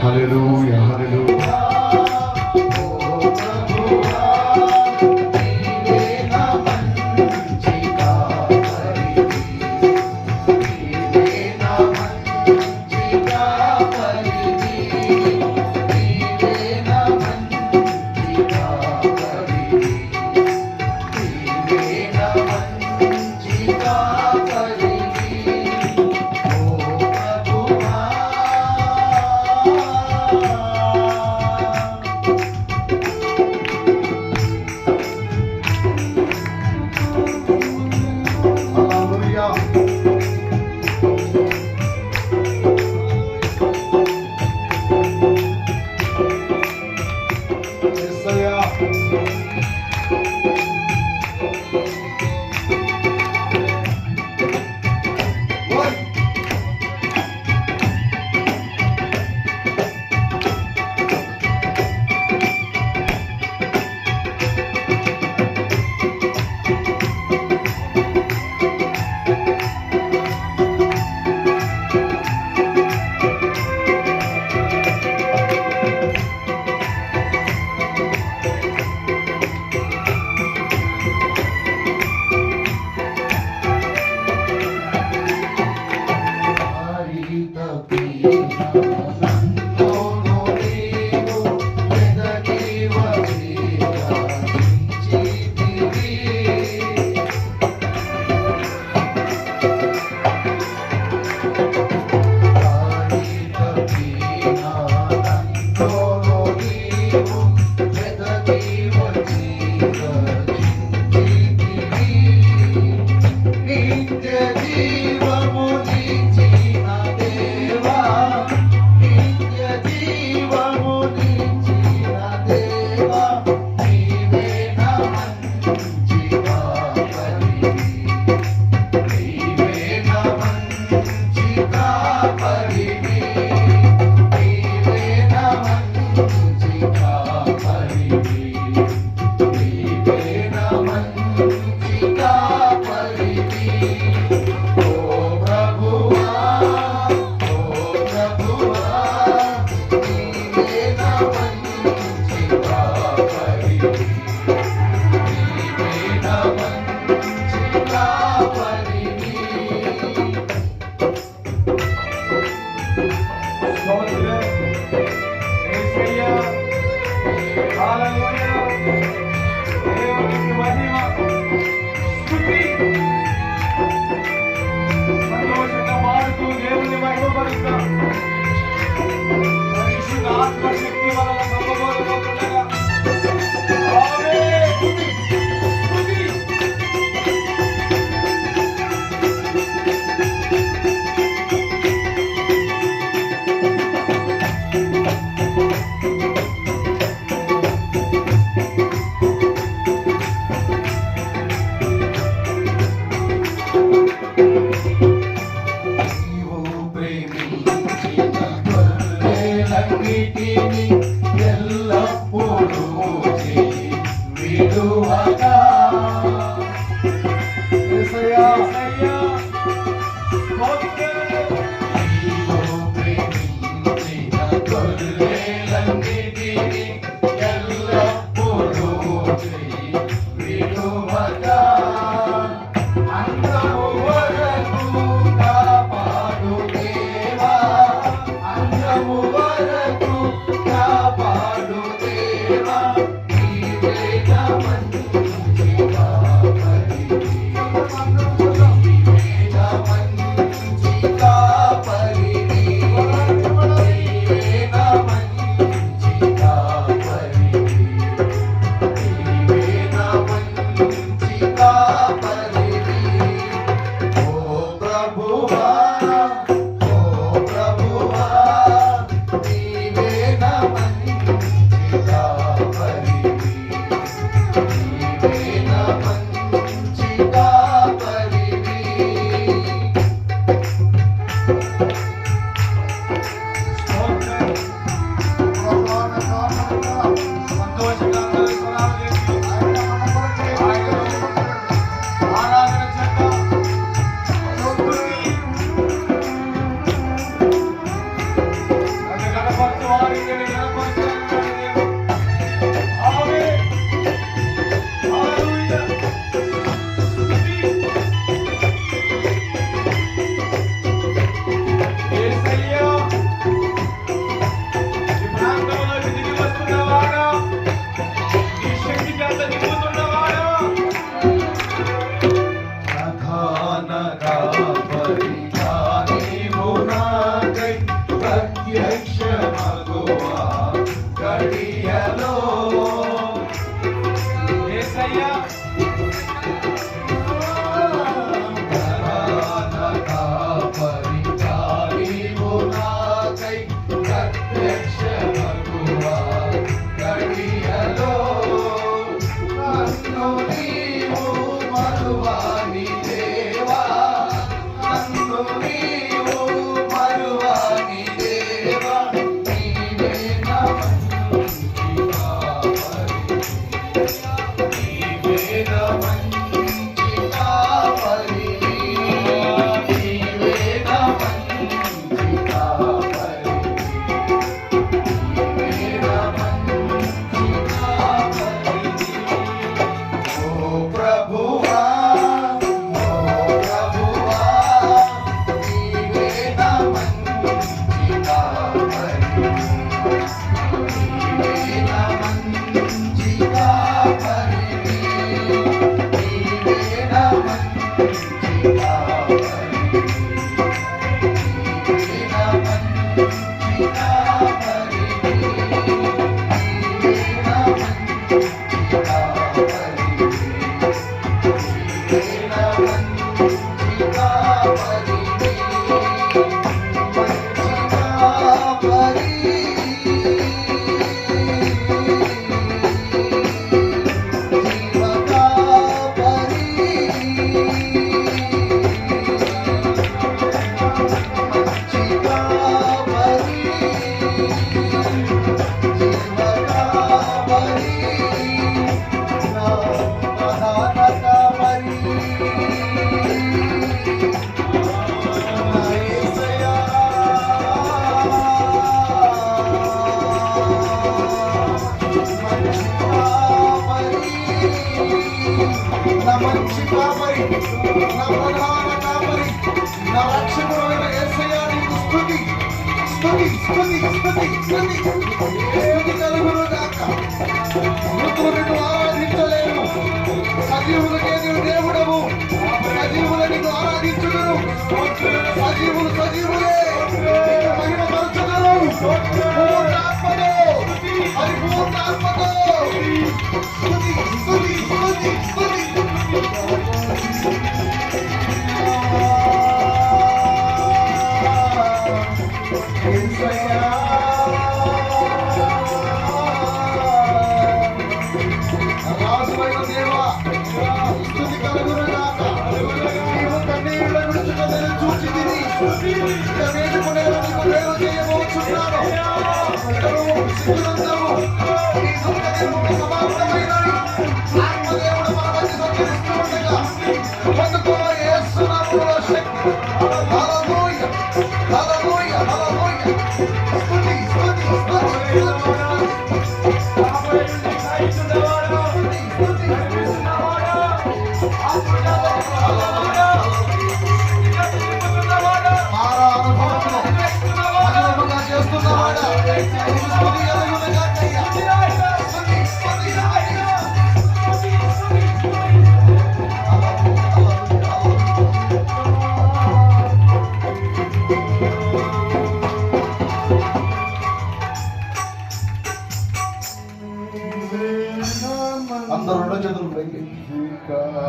హల్లెలూయా హల్లెలూయా.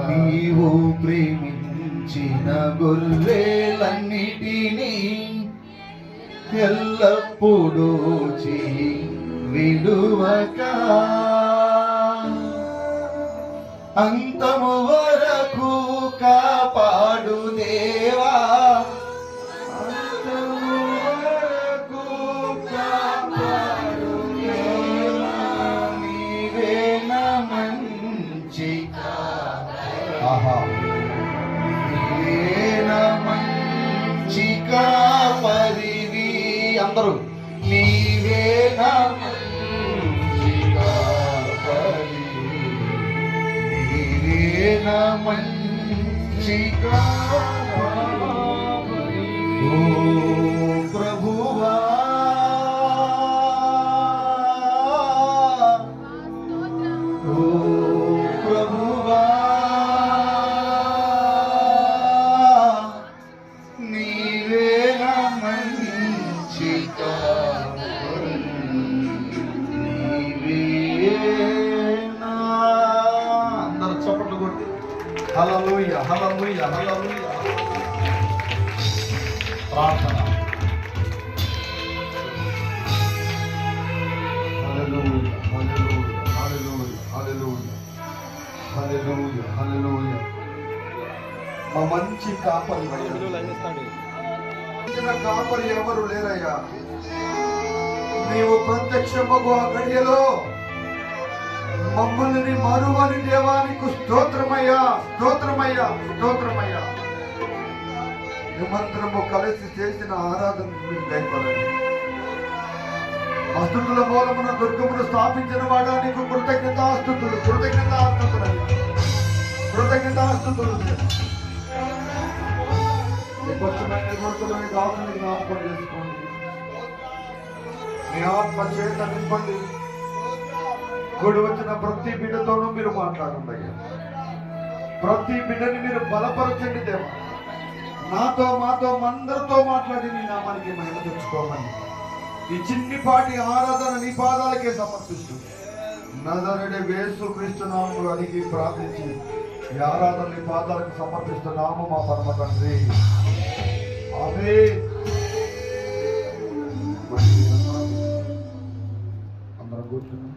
నీవు ప్రేమించిన గొర్రెలన్నిటినీ ఎల్లప్పుడూ విడువక అంతము వరకు కాపాడు దేవా, అంతము వరకు కాపాడు దేవా, నీవే నా మంచి నీవే నా మంచి కాపరివి. అందరూ నీ నీవే నా మంచి కాపరి, నీవే నా మంచి కాపరి. ఓ ప్రభువా, ఓ ప్రభువా, నీవే నా మంచి కాపరి, నీవే నా. అందరూ చప్పట్లు కొట్టి హల్లెలూయా హల్లెలూయా హల్లెలూయా. ప్రార్థన. హల్లెలూయా హల్లెలూయా హల్లెలూయా హల్లెలూయా హల్లెలూయా హల్లెలూయా. మా మంచి కాపరి కాపరి ఎవరు లేరయ్యా. నీవు ప్రత్యక్షమగు ఆ గడియలో మమ్మల్ని మరువని దేవానికి స్తోత్రమయ్యా స్తోత్రమయ్యా స్తోత్రమయ్యా. మేమందరము కలిసి చేసిన ఆరాధన మీకు దయపడండి. అస్తుతుల మూలమున దుర్గమును స్థాపించిన వాడా నీకు కృతజ్ఞతాస్తుతులు కృతజ్ఞతాస్తుతులు కృతజ్ఞతాస్తుతులు. కొంచెమైన కొడుకులని దాసుని జ్ఞాపకం చేసుకోండి. మీ ఆత్మ చేత నింపండి. కూడి వచ్చిన ప్రతి బిడ్డతోనూ మీరు మాట్లాడండి అయ్యా. ప్రతి బిడ్డని మీరు బలపరచండి దేవా. నాతో మాతో అందరితో మాట్లాడి నీ నామానికి మహిమ తెచ్చుకోమని ఈ చిన్నిపాటి ఆరాధన నీ పాదాలకే సమర్పిస్తూ నజరేయుడు యేసుక్రీస్తు నామములో అడిగి ప్రార్థించి ఈ ఆరాధన నీ పాదాలకు సమర్పిస్తున్నాము మా పరమ తండ్రి. ఆమేన్. అందరం కూర్చున్నాం.